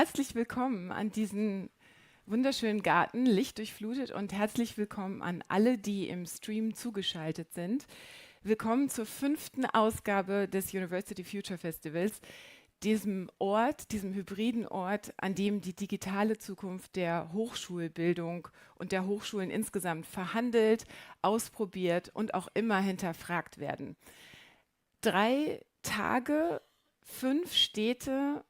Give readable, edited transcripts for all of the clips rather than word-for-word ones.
herzlich willkommen an diesen wunderschönen Garten, lichtdurchflutet, und herzlich willkommen an alle, die im Stream zugeschaltet sind. Willkommen zur 5. Ausgabe des University Future Festivals, diesem Ort, diesem hybriden Ort, an dem die digitale Zukunft der Hochschulbildung und der Hochschulen insgesamt verhandelt, ausprobiert und auch immer hinterfragt werden. 3 Tage, 5 Städte,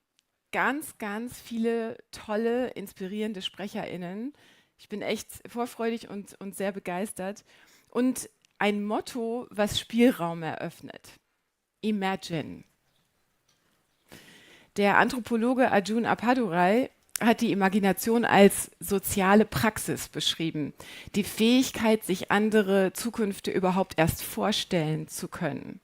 ganz, ganz viele tolle, inspirierende SprecherInnen. Ich bin echt vorfreudig und sehr begeistert. Und ein Motto, was Spielraum eröffnet. Imagine. Der Anthropologe Arjun Appadurai hat die Imagination als soziale Praxis beschrieben. Die Fähigkeit, sich andere Zukünfte überhaupt erst vorstellen zu können.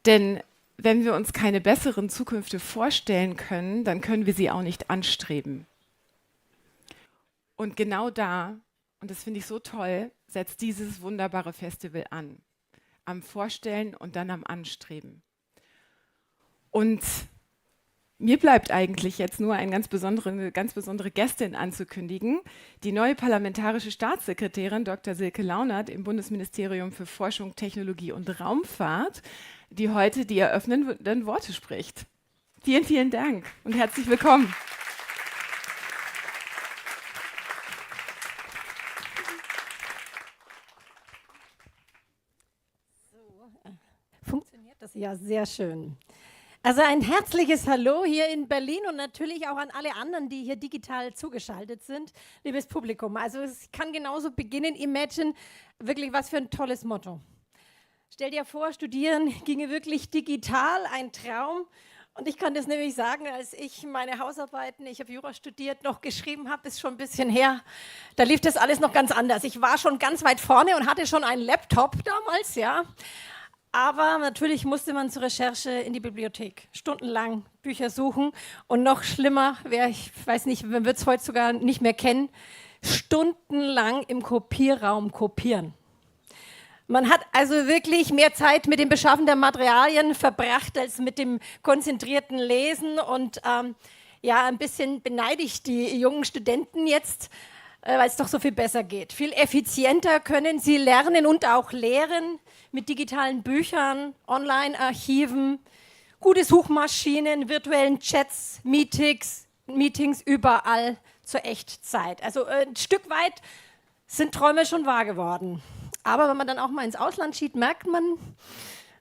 Denn wenn wir uns keine besseren Zukünfte vorstellen können, dann können wir sie auch nicht anstreben. Und genau da, und das finde ich so toll, setzt dieses wunderbare Festival an. Am Vorstellen und dann am Anstreben. Und mir bleibt eigentlich jetzt nur eine ganz besondere Gästin anzukündigen, die neue parlamentarische Staatssekretärin Dr. Silke Launert im Bundesministerium für Forschung, Technologie und Raumfahrt, die heute die eröffnenden Worte spricht. Vielen, vielen Dank und herzlich willkommen. Funktioniert das? Ja, sehr schön. Also ein herzliches Hallo hier in Berlin und natürlich auch an alle anderen, die hier digital zugeschaltet sind, liebes Publikum. Also es kann genauso beginnen. Imagine, wirklich was für ein tolles Motto. Stell dir vor, studieren ginge wirklich digital, ein Traum. Und ich kann das nämlich sagen, als ich meine Hausarbeiten, ich habe Jura studiert, noch geschrieben habe, ist schon ein bisschen her, da lief das alles noch ganz anders. Ich war schon ganz weit vorne und hatte schon einen Laptop damals, ja. Aber natürlich musste man zur Recherche in die Bibliothek, stundenlang Bücher suchen. Und noch schlimmer, ich weiß nicht, man wird es heute sogar nicht mehr kennen, stundenlang im Kopierraum kopieren. Man hat also wirklich mehr Zeit mit dem Beschaffen der Materialien verbracht, als mit dem konzentrierten Lesen. Und ja, ein bisschen beneide ich die jungen Studenten jetzt, weil es doch so viel besser geht. Viel effizienter können sie lernen und auch lehren mit digitalen Büchern, Online-Archiven, gute Suchmaschinen, virtuellen Chats, Meetings überall zur Echtzeit. Also ein Stück weit sind Träume schon wahr geworden. Aber wenn man dann auch mal ins Ausland schaut, merkt man,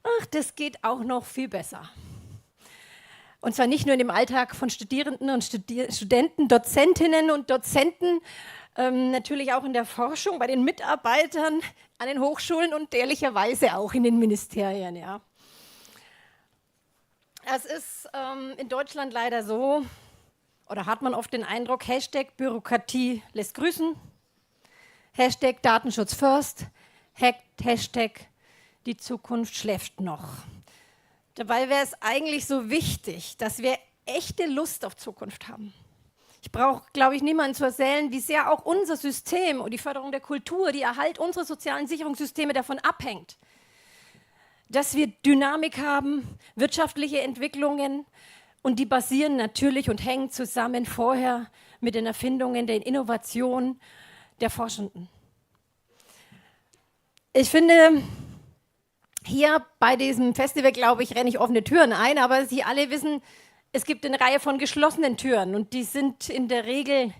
ach, das geht auch noch viel besser. Und zwar nicht nur in dem Alltag von Studierenden und Studenten, Dozentinnen und Dozenten, natürlich auch in der Forschung, bei den Mitarbeitern an den Hochschulen und ehrlicherweise auch in den Ministerien. Ja. Es ist in Deutschland leider so, oder hat man oft den Eindruck, Hashtag Bürokratie lässt grüßen, Hashtag Datenschutz first, Hashtag die Zukunft schläft noch. Dabei wäre es eigentlich so wichtig, dass wir echte Lust auf Zukunft haben. Ich brauche, glaube ich, niemanden zu erzählen, wie sehr auch unser System und die Förderung der Kultur, die Erhalt unserer sozialen Sicherungssysteme davon abhängt. Dass wir Dynamik haben, wirtschaftliche Entwicklungen, und die basieren natürlich und hängen zusammen vorher mit den Erfindungen, der Innovation der Forschenden. Ich finde, hier bei diesem Festival, glaube ich, renne ich offene Türen ein, aber Sie alle wissen, es gibt eine Reihe von geschlossenen Türen und die sind in der Regel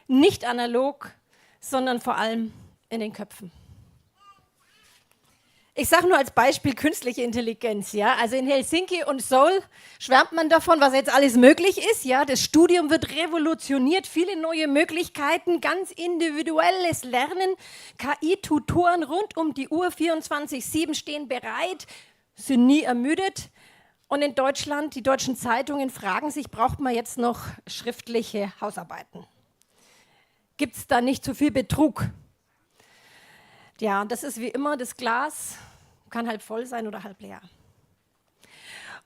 nicht analog, sondern vor allem in den Köpfen. Ich sage nur als Beispiel künstliche Intelligenz. Ja? Also in Helsinki und Seoul schwärmt man davon, was jetzt alles möglich ist. Ja? Das Studium wird revolutioniert, viele neue Möglichkeiten, ganz individuelles Lernen, KI-Tutoren rund um die Uhr, 24/7 stehen bereit, sind nie ermüdet. Und in Deutschland, die deutschen Zeitungen fragen sich, braucht man jetzt noch schriftliche Hausarbeiten? Gibt es da nicht zu viel Betrug? Ja, das ist wie immer, das Glas kann halb voll sein oder halb leer.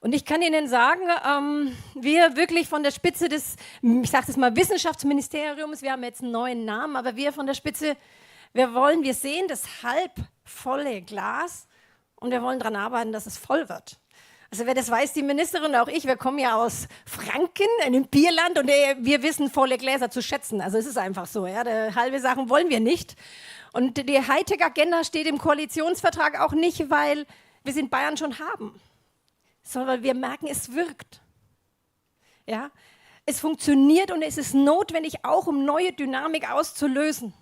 Und ich kann Ihnen sagen, wir wirklich von der Spitze des, ich sage das mal, Wissenschaftsministeriums, wir haben jetzt einen neuen Namen, aber wir von der Spitze, wir sehen das halb volle Glas und wir wollen daran arbeiten, dass es voll wird. Also wer das weiß, die Ministerin und auch ich, wir kommen ja aus Franken, einem Bierland, und wir wissen volle Gläser zu schätzen. Also es ist einfach so, ja, halbe Sachen wollen wir nicht. Und die Hightech-Agenda steht im Koalitionsvertrag auch nicht, weil wir es in Bayern schon haben, sondern weil wir merken, es wirkt. Ja? Es funktioniert und es ist notwendig, auch um neue Dynamik auszulösen.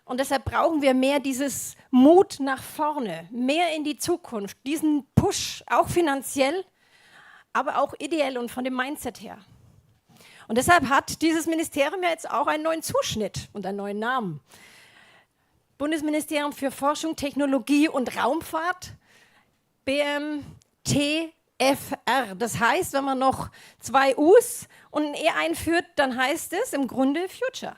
Und deshalb brauchen wir mehr dieses Mut nach vorne, mehr in die Zukunft, diesen Push, auch finanziell, aber auch ideell und von dem Mindset her. Und deshalb hat dieses Ministerium ja jetzt auch einen neuen Zuschnitt und einen neuen Namen. Bundesministerium für Forschung, Technologie und Raumfahrt, BMTFR. Das heißt, wenn man noch 2 U's und ein E einführt, dann heißt es im Grunde Future.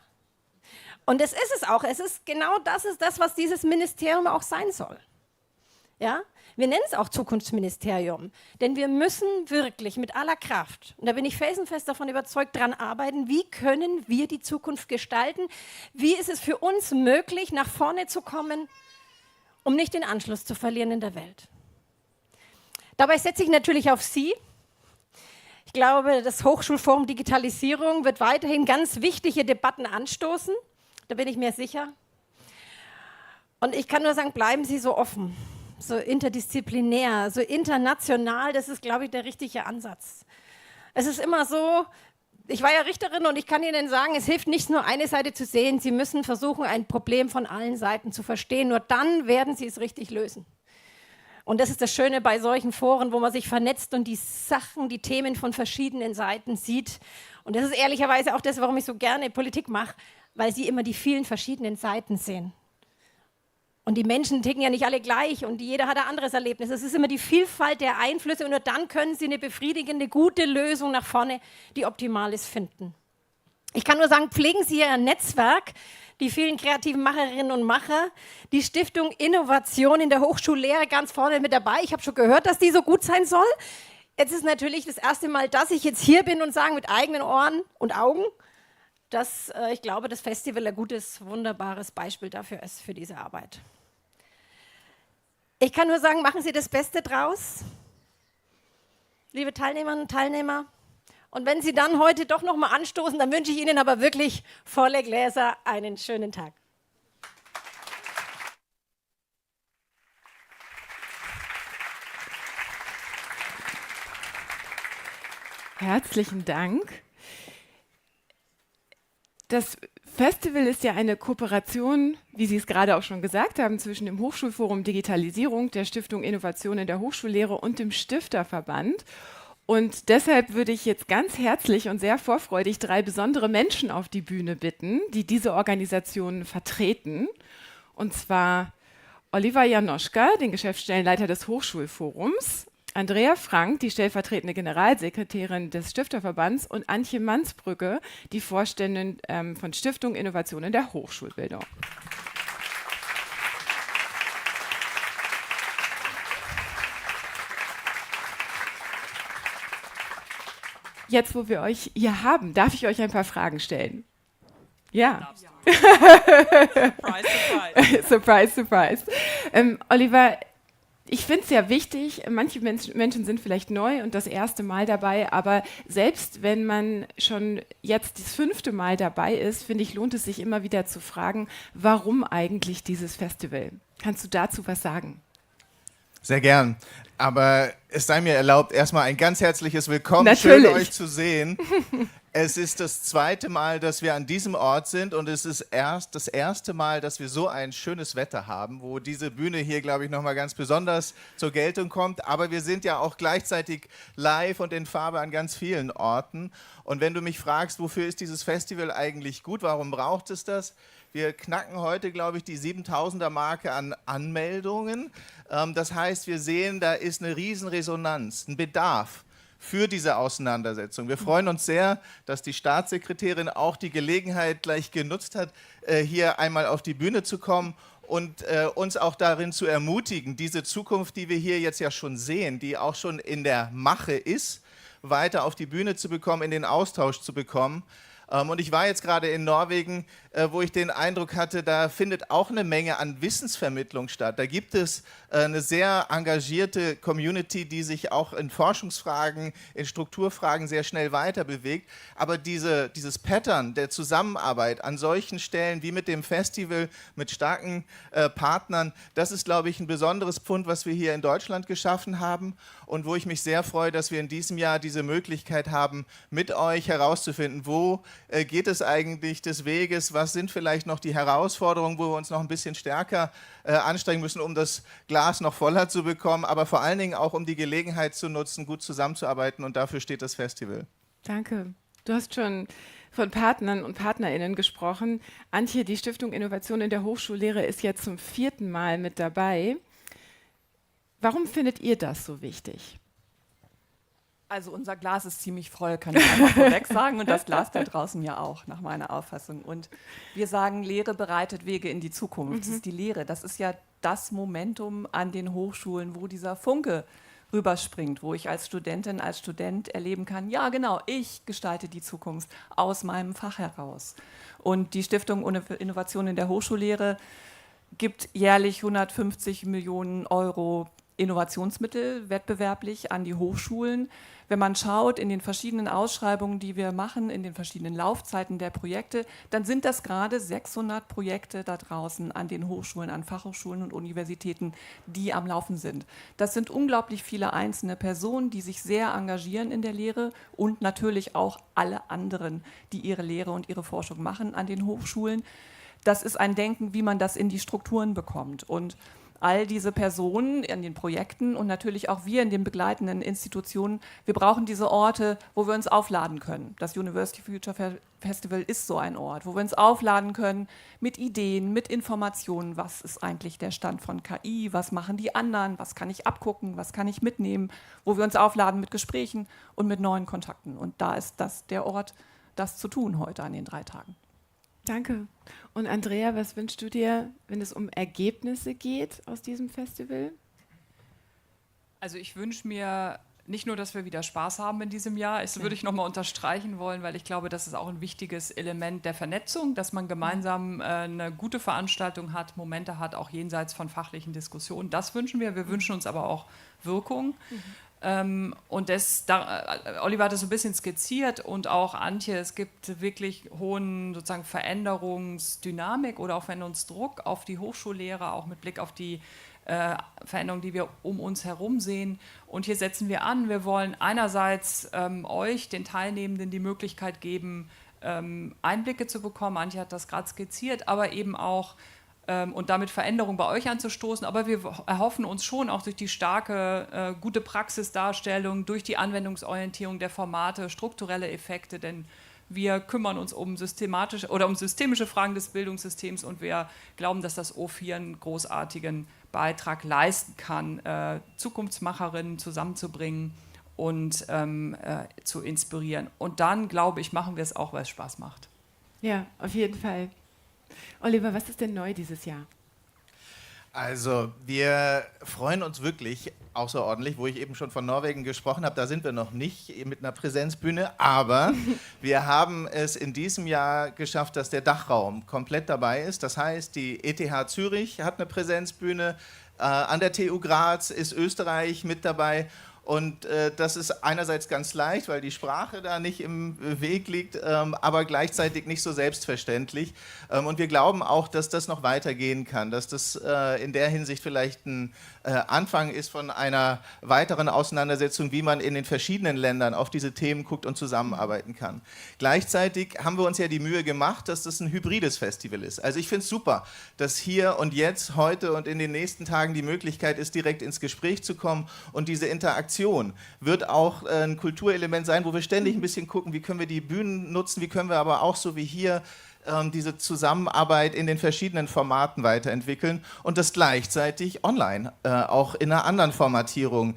Und das ist es auch. Es ist genau das, was dieses Ministerium auch sein soll. Ja? Wir nennen es auch Zukunftsministerium, denn wir müssen wirklich mit aller Kraft, und da bin ich felsenfest davon überzeugt, daran arbeiten, wie können wir die Zukunft gestalten, wie ist es für uns möglich, nach vorne zu kommen, um nicht den Anschluss zu verlieren in der Welt. Dabei setze ich natürlich auf Sie. Ich glaube, das Hochschulforum Digitalisierung wird weiterhin ganz wichtige Debatten anstoßen. Da bin ich mir sicher. Und ich kann nur sagen, bleiben Sie so offen, so interdisziplinär, so international. Das ist, glaube ich, der richtige Ansatz. Es ist immer so, ich war ja Richterin und ich kann Ihnen sagen, es hilft nicht nur eine Seite zu sehen. Sie müssen versuchen, ein Problem von allen Seiten zu verstehen. Nur dann werden Sie es richtig lösen. Und das ist das Schöne bei solchen Foren, wo man sich vernetzt und die Sachen, die Themen von verschiedenen Seiten sieht. Und das ist ehrlicherweise auch das, warum ich so gerne Politik mache, weil Sie immer die vielen verschiedenen Seiten sehen. Und die Menschen ticken ja nicht alle gleich und jeder hat ein anderes Erlebnis. Es ist immer die Vielfalt der Einflüsse und nur dann können Sie eine befriedigende, gute Lösung nach vorne, die optimal ist, finden. Ich kann nur sagen, pflegen Sie Ihr Netzwerk, die vielen kreativen Macherinnen und Macher, die Stiftung Innovation in der Hochschullehre ganz vorne mit dabei. Ich habe schon gehört, dass die so gut sein soll. Jetzt ist natürlich das erste Mal, dass ich jetzt hier bin und sage mit eigenen Ohren und Augen, dass ich glaube, das Festival ein gutes, wunderbares Beispiel dafür ist, für diese Arbeit. Ich kann nur sagen, machen Sie das Beste draus, liebe Teilnehmerinnen und Teilnehmer. Und wenn Sie dann heute doch noch mal anstoßen, dann wünsche ich Ihnen aber wirklich volle Gläser einen schönen Tag. Herzlichen Dank. Das Festival ist ja eine Kooperation, wie Sie es gerade auch schon gesagt haben, zwischen dem Hochschulforum Digitalisierung, der Stiftung Innovation in der Hochschullehre und dem Stifterverband. Und deshalb würde ich jetzt ganz herzlich und sehr vorfreudig 3 besondere Menschen auf die Bühne bitten, die diese Organisation vertreten. Und zwar Oliver Janoschka, den Geschäftsstellenleiter des Hochschulforums, Andrea Frank, die stellvertretende Generalsekretärin des Stifterverbands, und Antje Mansbrücke, die Vorständin von Stiftung Innovation in der Hochschulbildung. Jetzt, wo wir euch hier haben, darf ich euch ein paar Fragen stellen? Ja. Surprise, surprise. Surprise, surprise. Oliver, ich finde es ja wichtig, manche Menschen sind vielleicht neu und das erste Mal dabei, aber selbst wenn man schon jetzt das 5. Mal dabei ist, finde ich, lohnt es sich immer wieder zu fragen, warum eigentlich dieses Festival? Kannst du dazu was sagen? Sehr gern. Aber es sei mir erlaubt, erstmal ein ganz herzliches Willkommen. Natürlich. Schön, euch zu sehen. Es ist das 2. Mal, dass wir an diesem Ort sind und es ist das erste Mal, dass wir so ein schönes Wetter haben, wo diese Bühne hier, glaube ich, nochmal ganz besonders zur Geltung kommt. Aber wir sind ja auch gleichzeitig live und in Farbe an ganz vielen Orten. Und wenn du mich fragst, wofür ist dieses Festival eigentlich gut, warum braucht es das? Wir knacken heute, glaube ich, die 7000er-Marke an Anmeldungen. Das heißt, wir sehen, da ist eine Riesenresonanz, ein Bedarf für diese Auseinandersetzung. Wir freuen uns sehr, dass die Staatssekretärin auch die Gelegenheit gleich genutzt hat, hier einmal auf die Bühne zu kommen und uns auch darin zu ermutigen, diese Zukunft, die wir hier jetzt ja schon sehen, die auch schon in der Mache ist, weiter auf die Bühne zu bekommen, in den Austausch zu bekommen. Und ich war jetzt gerade in Norwegen, wo ich den Eindruck hatte, da findet auch eine Menge an Wissensvermittlung statt. Da gibt es eine sehr engagierte Community, die sich auch in Forschungsfragen, in Strukturfragen sehr schnell weiter bewegt. Aber dieses Pattern der Zusammenarbeit an solchen Stellen wie mit dem Festival, mit starken Partnern, das ist, glaube ich, ein besonderes Pfund, was wir hier in Deutschland geschaffen haben und wo ich mich sehr freue, dass wir in diesem Jahr diese Möglichkeit haben, mit euch herauszufinden, wo geht es eigentlich des Weges, was sind vielleicht noch die Herausforderungen, wo wir uns noch ein bisschen stärker anstrengen müssen, um das Glas noch voller zu bekommen, aber vor allen Dingen auch, um die Gelegenheit zu nutzen, gut zusammenzuarbeiten, und dafür steht das Festival. Danke. Du hast schon von Partnern und PartnerInnen gesprochen. Antje, die Stiftung Innovation in der Hochschullehre ist jetzt zum 4. Mal mit dabei. Warum findet ihr das so wichtig? Also unser Glas ist ziemlich voll, kann ich einfach vorweg sagen. Und das Glas da draußen ja auch, nach meiner Auffassung. Und wir sagen, Lehre bereitet Wege in die Zukunft. Das ist die Lehre. Das ist ja das Momentum an den Hochschulen, wo dieser Funke rüberspringt, wo ich als Studentin, als Student erleben kann, ja genau, ich gestalte die Zukunft aus meinem Fach heraus. Und die Stiftung Innovation in der Hochschullehre gibt jährlich 150 Millionen Euro Innovationsmittel wettbewerblich an die Hochschulen. Wenn man schaut in den verschiedenen Ausschreibungen, die wir machen, in den verschiedenen Laufzeiten der Projekte, dann sind das gerade 600 Projekte da draußen an den Hochschulen, an Fachhochschulen und Universitäten, die am Laufen sind. Das sind unglaublich viele einzelne Personen, die sich sehr engagieren in der Lehre, und natürlich auch alle anderen, die ihre Lehre und ihre Forschung machen an den Hochschulen. Das ist ein Denken, wie man das in die Strukturen bekommt. Und all diese Personen in den Projekten und natürlich auch wir in den begleitenden Institutionen, wir brauchen diese Orte, wo wir uns aufladen können. Das University Future Festival ist so ein Ort, wo wir uns aufladen können mit Ideen, mit Informationen. Was ist eigentlich der Stand von KI? Was machen die anderen? Was kann ich abgucken? Was kann ich mitnehmen? Wo wir uns aufladen mit Gesprächen und mit neuen Kontakten. Und da ist das der Ort, das zu tun heute an den 3 Tagen. Danke. Und Andrea, was wünschst du dir, wenn es um Ergebnisse geht aus diesem Festival? Also ich wünsche mir nicht nur, dass wir wieder Spaß haben in diesem Jahr, das würde ich nochmal unterstreichen wollen, weil ich glaube, das ist auch ein wichtiges Element der Vernetzung, dass man gemeinsam eine gute Veranstaltung hat, Momente hat, auch jenseits von fachlichen Diskussionen. Das wünschen wir. Wir wünschen uns aber auch Wirkung. Und Oliver hat es so ein bisschen skizziert und auch Antje, es gibt wirklich hohen sozusagen Veränderungsdynamik oder auch Veränderungsdruck auf die Hochschullehre, auch mit Blick auf die Veränderungen, die wir um uns herum sehen. Und hier setzen wir an. Wir wollen einerseits euch, den Teilnehmenden, die Möglichkeit geben, Einblicke zu bekommen. Antje hat das gerade skizziert, aber eben auch und damit Veränderungen bei euch anzustoßen. Aber wir erhoffen uns schon auch durch die starke, gute Praxisdarstellung, durch die Anwendungsorientierung der Formate, strukturelle Effekte, denn wir kümmern uns um systemische Fragen des Bildungssystems und wir glauben, dass das O4 einen großartigen Beitrag leisten kann, Zukunftsmacherinnen zusammenzubringen und zu inspirieren. Und dann, glaube ich, machen wir es auch, weil es Spaß macht. Ja, auf jeden Fall. Oliver, was ist denn neu dieses Jahr? Also wir freuen uns wirklich außerordentlich, wo ich eben schon von Norwegen gesprochen habe, da sind wir noch nicht mit einer Präsenzbühne, aber wir haben es in diesem Jahr geschafft, dass der Dachraum komplett dabei ist. Das heißt, die ETH Zürich hat eine Präsenzbühne, an der TU Graz ist Österreich mit dabei. Und das ist einerseits ganz leicht, weil die Sprache da nicht im Weg liegt, aber gleichzeitig nicht so selbstverständlich. Und wir glauben auch, dass das noch weitergehen kann, dass das in der Hinsicht vielleicht ein Anfang ist von einer weiteren Auseinandersetzung, wie man in den verschiedenen Ländern auf diese Themen guckt und zusammenarbeiten kann. Gleichzeitig haben wir uns ja die Mühe gemacht, dass das ein hybrides Festival ist. Also ich finde es super, dass hier und jetzt, heute und in den nächsten Tagen die Möglichkeit ist, direkt ins Gespräch zu kommen, und diese Interaktion wird auch ein Kulturelement sein, wo wir ständig ein bisschen gucken, wie können wir die Bühnen nutzen, wie können wir aber auch so wie hier diese Zusammenarbeit in den verschiedenen Formaten weiterentwickeln und dass gleichzeitig online auch in einer anderen Formatierung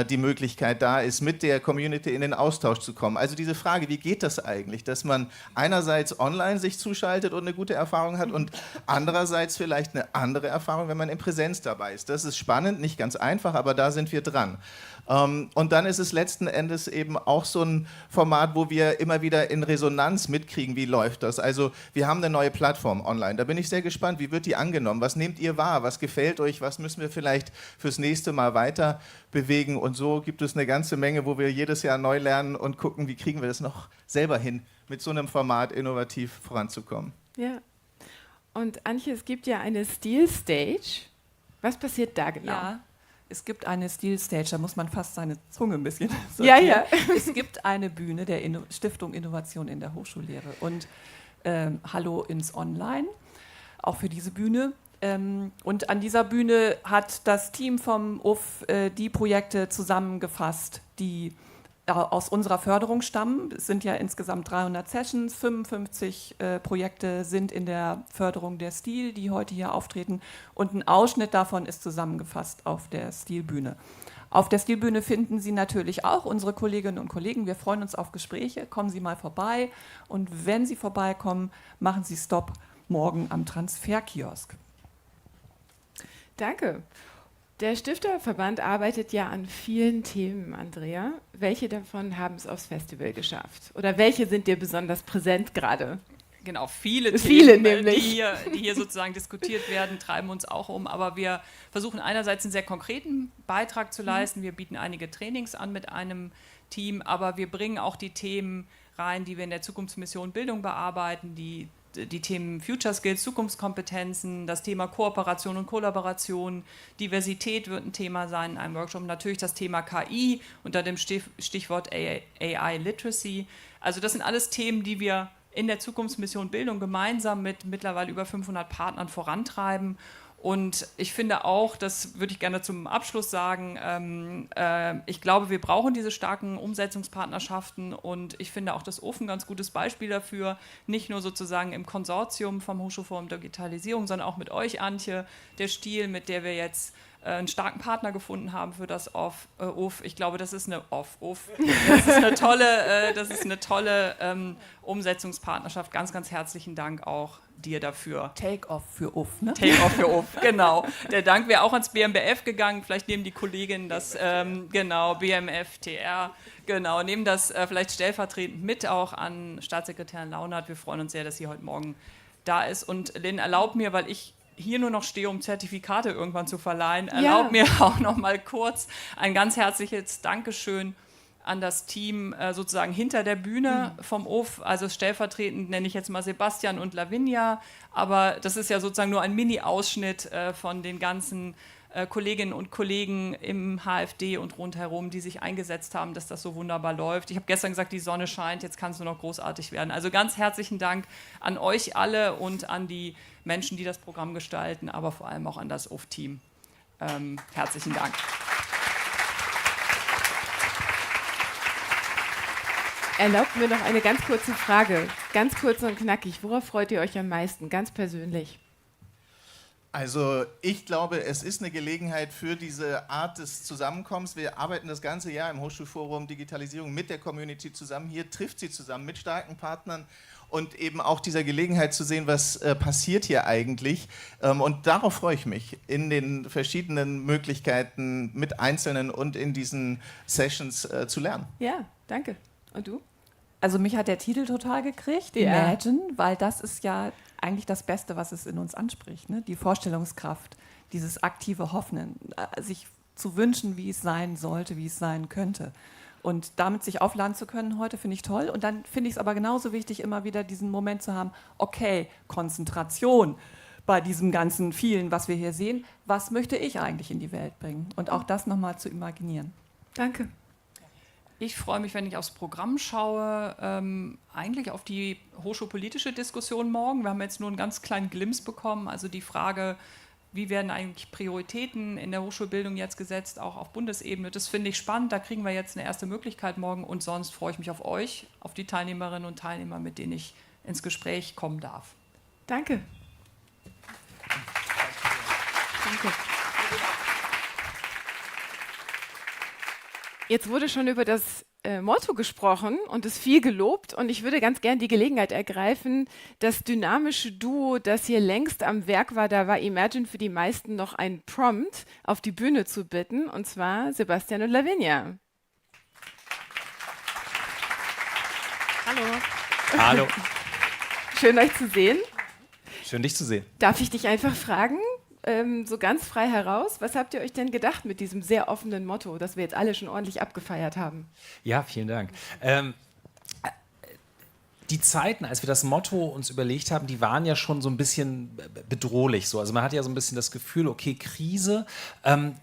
die Möglichkeit da ist, mit der Community in den Austausch zu kommen. Also diese Frage, wie geht das eigentlich, dass man einerseits online sich zuschaltet und eine gute Erfahrung hat und andererseits vielleicht eine andere Erfahrung, wenn man in Präsenz dabei ist. Das ist spannend, nicht ganz einfach, aber da sind wir dran. Und dann ist es letzten Endes eben auch so ein Format, wo wir immer wieder in Resonanz mitkriegen, wie läuft das. Also wir haben eine neue Plattform online, da bin ich sehr gespannt, wie wird die angenommen, was nehmt ihr wahr, was gefällt euch, was müssen wir vielleicht fürs nächste Mal weiter bewegen und so gibt es eine ganze Menge, wo wir jedes Jahr neu lernen und gucken, wie kriegen wir das noch selber hin, mit so einem Format innovativ voranzukommen. Ja. Und Antje, es gibt ja eine Steel Stage. Was passiert da genau? Ja, es gibt eine Steel Stage, da muss man fast seine Zunge ein bisschen Ja, sortieren. ja. Es gibt eine Bühne der Stiftung Innovation in der Hochschullehre und Hallo ins Online, auch für diese Bühne. Und an dieser Bühne hat das Team vom UF die Projekte zusammengefasst, die aus unserer Förderung stammen. Es sind ja insgesamt 300 Sessions, 55 Projekte sind in der Förderung der Stil, die heute hier auftreten. Und ein Ausschnitt davon ist zusammengefasst auf der Stilbühne. Auf der Stilbühne finden Sie natürlich auch unsere Kolleginnen und Kollegen. Wir freuen uns auf Gespräche. Kommen Sie mal vorbei. Und wenn Sie vorbeikommen, machen Sie Stopp morgen am Transferkiosk. Danke. Der Stifterverband arbeitet ja an vielen Themen, Andrea. Welche davon haben es aufs Festival geschafft? Oder welche sind dir besonders präsent gerade? Genau, viele Viele Themen, nämlich. die hier sozusagen diskutiert werden, treiben uns auch um. Aber wir versuchen einerseits einen sehr konkreten Beitrag zu leisten. Wir bieten einige Trainings an mit einem Team, aber wir bringen auch die Themen rein, die wir in der Zukunftsmission Bildung bearbeiten, die Themen Future Skills, Zukunftskompetenzen, das Thema Kooperation und Kollaboration, Diversität wird ein Thema sein in einem Workshop, natürlich das Thema KI unter dem Stichwort AI Literacy. Also das sind alles Themen, die wir in der Zukunftsmission Bildung gemeinsam mit mittlerweile über 500 Partnern vorantreiben. Und ich finde auch, das würde ich gerne zum Abschluss sagen, ich glaube, wir brauchen diese starken Umsetzungspartnerschaften und ich finde auch das OFF ein ganz gutes Beispiel dafür, nicht nur sozusagen im Konsortium vom Hochschulforum Digitalisierung, sondern auch mit euch, Antje, der Stil, mit der wir jetzt einen starken Partner gefunden haben für das OFF. Ich glaube, das ist eine das ist eine tolle Umsetzungspartnerschaft. Ganz, ganz herzlichen Dank auch dir dafür. Take-off für UF, ne? Take-off für UF, genau. Der Dank wäre auch ans BMBF gegangen. Vielleicht nehmen die Kolleginnen das, BMF-TR, genau, nehmen das vielleicht stellvertretend mit auch an Staatssekretärin Launert. Wir freuen uns sehr, dass sie heute Morgen da ist. Und Lynn, erlaub mir, weil ich hier nur noch stehe, um Zertifikate irgendwann zu verleihen, erlaub mir auch noch mal kurz ein ganz herzliches Dankeschön an das Team sozusagen hinter der Bühne vom OFF, also stellvertretend nenne ich jetzt mal Sebastian und Lavinia, aber das ist ja sozusagen nur ein Mini-Ausschnitt von den ganzen Kolleginnen und Kollegen im HFD und rundherum, die sich eingesetzt haben, dass das so wunderbar läuft. Ich habe gestern gesagt, die Sonne scheint, jetzt kann es nur noch großartig werden. Also ganz herzlichen Dank an euch alle und an die Menschen, die das Programm gestalten, aber vor allem auch an das OFF-Team. Herzlichen Dank. Erlaubt mir noch eine ganz kurze Frage, ganz kurz und knackig. Worauf freut ihr euch am meisten, ganz persönlich? Also ich glaube, es ist eine Gelegenheit für diese Art des Zusammenkommens. Wir arbeiten das ganze Jahr im Hochschulforum Digitalisierung mit der Community zusammen. Hier trifft sie zusammen mit starken Partnern und eben auch dieser Gelegenheit zu sehen, was passiert hier eigentlich. Und darauf freue ich mich, in den verschiedenen Möglichkeiten mit Einzelnen und in diesen Sessions zu lernen. Ja, danke. Und du? Also mich hat der Titel total gekriegt, Ja. Imagine, weil das ist ja eigentlich das Beste, was es in uns anspricht. Ne? Die Vorstellungskraft, dieses aktive Hoffen, sich zu wünschen, wie es sein sollte, wie es sein könnte. Und damit sich aufladen zu können heute, finde ich toll. Und dann finde ich es aber genauso wichtig, immer wieder diesen Moment zu haben, okay, Konzentration bei diesem ganzen vielen, was wir hier sehen. Was möchte ich eigentlich in die Welt bringen? Und auch das nochmal zu imaginieren. Danke. Ich freue mich, wenn ich aufs Programm schaue, eigentlich auf die hochschulpolitische Diskussion morgen. Wir haben jetzt nur einen ganz kleinen Glimpse bekommen, also die Frage, wie werden eigentlich Prioritäten in der Hochschulbildung jetzt gesetzt, auch auf Bundesebene. Das finde ich spannend, da kriegen wir jetzt eine erste Möglichkeit morgen und sonst freue ich mich auf euch, auf die Teilnehmerinnen und Teilnehmer, mit denen ich ins Gespräch kommen darf. Danke. Danke. Jetzt wurde schon über das Motto gesprochen und es viel gelobt und ich würde ganz gern die Gelegenheit ergreifen, das dynamische Duo, das hier längst am Werk war, da war Imagine für die meisten noch ein Prompt, auf die Bühne zu bitten, und zwar Sebastian und Lavinia. Hallo. Hallo, Schön, euch zu sehen. schön dich zu sehen. Darf ich dich einfach fragen, so ganz frei heraus, was habt ihr euch denn gedacht mit diesem sehr offenen Motto, das wir jetzt alle schon ordentlich abgefeiert haben? Ja, vielen Dank. Die Zeiten, als wir das Motto uns überlegt haben, die waren ja schon so ein bisschen bedrohlich. So. Also man hat ja so ein bisschen das Gefühl, okay, Krise,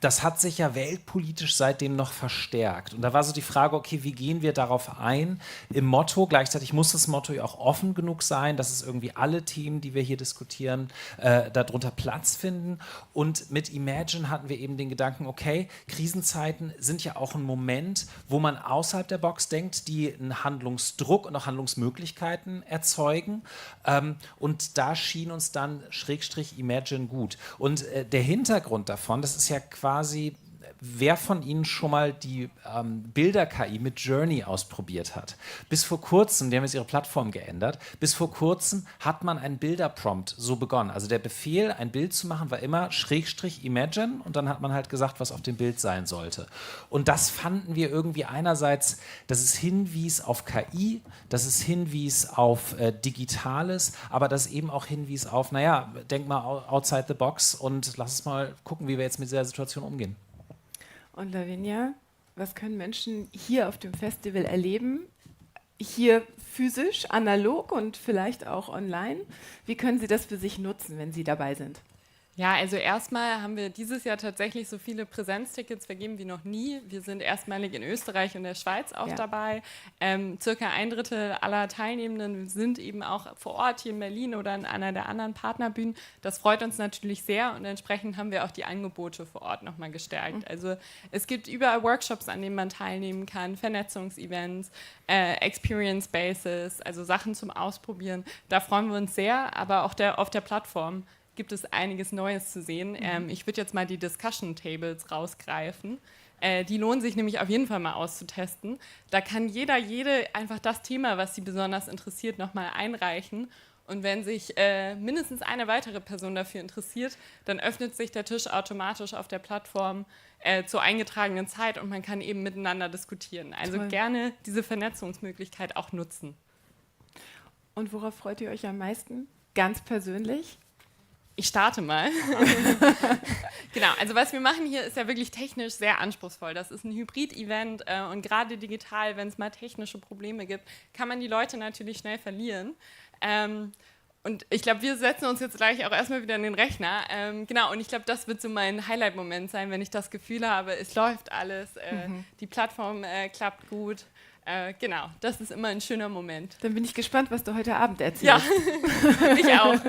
das hat sich ja weltpolitisch seitdem noch verstärkt. Und da war so die Frage, okay, wie gehen wir darauf ein im Motto? Gleichzeitig muss das Motto ja auch offen genug sein, dass es irgendwie alle Themen, die wir hier diskutieren, darunter Platz finden. Und mit Imagine hatten wir eben den Gedanken, okay, Krisenzeiten sind ja auch ein Moment, wo man außerhalb der Box denkt, die einen Handlungsdruck und auch Handlungsmöglichkeiten erzeugen. Und da schien uns dann Imagine gut. Und der Hintergrund davon, das ist ja quasi, wer von Ihnen schon mal die Bilder-KI mit Journey ausprobiert hat. Bis vor kurzem, die haben jetzt ihre Plattform geändert, bis vor kurzem hat man einen Bilder-Prompt so begonnen. Also der Befehl, ein Bild zu machen, war immer Imagine und dann hat man halt gesagt, was auf dem Bild sein sollte. Und das fanden wir irgendwie einerseits, dass es hinwies auf KI, dass es hinwies auf Digitales, aber dass eben auch hinwies auf, naja, denk mal outside the box und lass uns mal gucken, wie wir jetzt mit dieser Situation umgehen. Und Lavinia, was können Menschen hier auf dem Festival erleben? Hier physisch, analog und vielleicht auch online. Wie können sie das für sich nutzen, wenn sie dabei sind? Ja, also erstmal haben wir dieses Jahr tatsächlich so viele Präsenztickets vergeben wie noch nie. Wir sind erstmalig in Österreich und der Schweiz auch dabei. Circa 1/3 aller Teilnehmenden sind eben auch vor Ort hier in Berlin oder in einer der anderen Partnerbühnen. Das freut uns natürlich sehr und entsprechend haben wir auch die Angebote vor Ort nochmal gestärkt. Also es gibt überall Workshops, an denen man teilnehmen kann, Vernetzungsevents, Experience Bases, also Sachen zum Ausprobieren. Da freuen wir uns sehr, aber auch auf der Plattform gibt es einiges Neues zu sehen. Ich würde jetzt mal die Discussion Tables rausgreifen. Die lohnen sich nämlich auf jeden Fall mal auszutesten. Da kann jede einfach das Thema, was sie besonders interessiert, nochmal einreichen. Und wenn sich mindestens eine weitere Person dafür interessiert, dann öffnet sich der Tisch automatisch auf der Plattform zur eingetragenen Zeit und man kann eben miteinander diskutieren. Also Toll. gerne diese Vernetzungsmöglichkeit auch nutzen. Und worauf freut ihr euch am meisten? Ganz persönlich? Ich starte mal. Genau, also was wir machen hier ist ja wirklich technisch sehr anspruchsvoll. Das ist ein Hybrid-Event und gerade digital, wenn es mal technische Probleme gibt, kann man die Leute natürlich schnell verlieren. Und ich glaube, wir setzen uns jetzt gleich auch erstmal wieder in den Rechner. Genau, und ich glaube, das wird so mein Highlight-Moment sein, wenn ich das Gefühl habe, es läuft alles, die Plattform klappt gut. Genau, das ist immer ein schöner Moment. Dann bin ich gespannt, was du heute Abend erzählst. Ja, ich auch.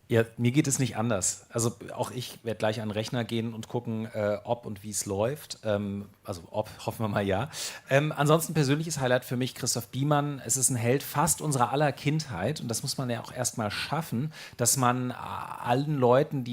Ja, mir geht es nicht anders. Also auch ich werde gleich an den Rechner gehen und gucken, ob und wie es läuft. Also ob, hoffen wir mal ja. Ansonsten persönliches Highlight für mich, Christoph Biemann. Es ist ein Held fast unserer aller Kindheit und das muss man ja auch erstmal schaffen, dass man allen Leuten,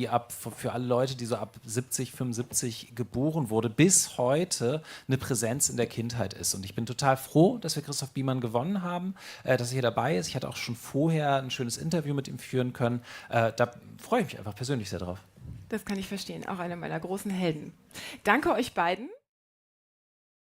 für alle Leute, die so ab 70, 75 geboren wurde, bis heute eine Präsenz in der Kindheit ist. Und ich bin total froh, dass wir Christoph Biemann gewonnen haben, dass er hier dabei ist. Ich hatte auch schon vorher ein schönes Interview mit ihm führen können. Da freue ich mich einfach persönlich sehr drauf. Das kann ich verstehen, auch einer meiner großen Helden. Danke euch beiden.